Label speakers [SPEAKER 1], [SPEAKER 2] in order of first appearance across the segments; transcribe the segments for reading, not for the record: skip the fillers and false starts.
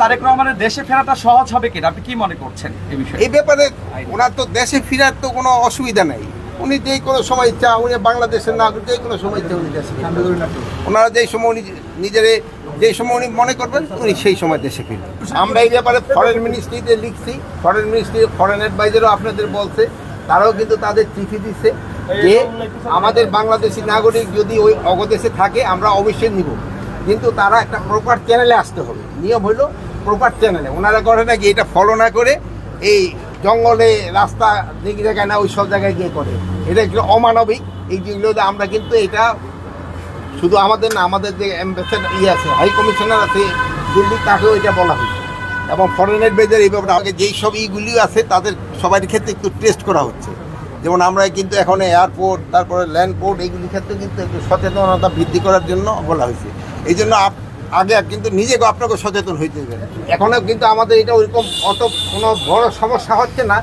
[SPEAKER 1] তারেক রহমানের দেশে ফেরাটা সহজ হবে কিনা আপনি কি মনে করছেন এই বিষয়ে?
[SPEAKER 2] এই ব্যাপারে ওনার তো দেশে ফেরার তো কোনো অসুবিধা নাই। উনি যেই কোনো সময় ইচ্ছা, উনি বাংলাদেশের নাগরিক, যেই কোনো সময় ইচ্ছা উনি দেশে ওনারা যেই সময় উনি নিজেরে যেই সময় উনি মনে করবেন উনি সেই সময় দেশে ফিরবেন। আমরা এই ব্যাপারে ফরেন মিনিস্ট্রিতে লিখছি, ফরেন মিনিস্ট্রি ফরেন অ্যাডভাইজারও আপনাদের বলছে, তারাও কিন্তু তাদের চিঠি দিচ্ছে যে আমাদের বাংলাদেশি নাগরিক যদি ওই অগদেশে থাকে আমরা অবশ্যই নিব, কিন্তু তারা একটা প্রপার চ্যানেলে আসতে হবে। নিয়ম হলো প্রপার চ্যানেলে। ওনারা করে নাকি এটা ফলো না করে এই জঙ্গলে রাস্তা দিকে জায়গায় না ওই সব জায়গায় গিয়ে করে, এটা একটু অমানবিক। এই যেগুলো আমরা কিন্তু এটা শুধু আমাদের না, আমাদের যে অ্যাম্বাসেডার আছে, হাই কমিশনার আছে দিল্লি, তাকেও এটা বলা হয়েছে। এবং ফরেন অ্যাডভাইজার এই ব্যাপারে আগে যেই সব ইগুলি আছে তাদের সবার ক্ষেত্রে একটু টেস্ট করা হচ্ছে। যেমন আমরা কিন্তু এখন এয়ারপোর্ট, তারপরে ল্যান্ডপোর্ট, এইগুলির ক্ষেত্রে কিন্তু একটু সচেতনতা বৃদ্ধি করার জন্য বলা হয়েছে। এই জন্য আগে কিন্তু নিজেকে আপনাকে সচেতন হইতে হবে। এখনও কিন্তু আমাদের এটা ওইরকম অত কোনো বড় সমস্যা হচ্ছে না,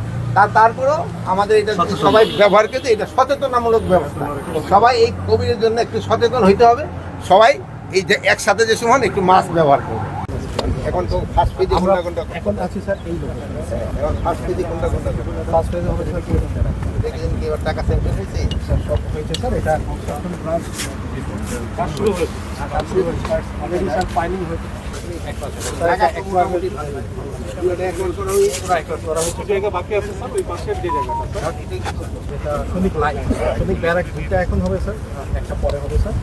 [SPEAKER 2] তারপরেও আমাদের এটা সবাই ব্যবহার করতে, এটা সচেতনামূলক ব্যবস্থা। সবাই এই কোভিডের জন্য একটু সচেতন হইতে হবে। সবাই এই যে একসাথে যে সময় একটু মাস্ক ব্যবহার করবে। এখন তো ফার্স্ট পেজে কোনটা
[SPEAKER 3] এখন আছি স্যার এই লোক
[SPEAKER 2] এখন ফার্স্ট পেজে কোনটা
[SPEAKER 3] ফার্স্ট পেজে হবে স্যার
[SPEAKER 2] দেখলেন কি এবার টাকা সেন্টার হয়েছে
[SPEAKER 3] সব হয়েছে স্যার। এটা এখন প্রায় কাজ শুরু হয়েছে, অলরেডি স্যার ফাইলিং হয়েছে। শ্রমিক লাইন, শ্রমিক ব্যারাক দুইটা এখন হবে স্যার, একটা পরে হবে স্যার।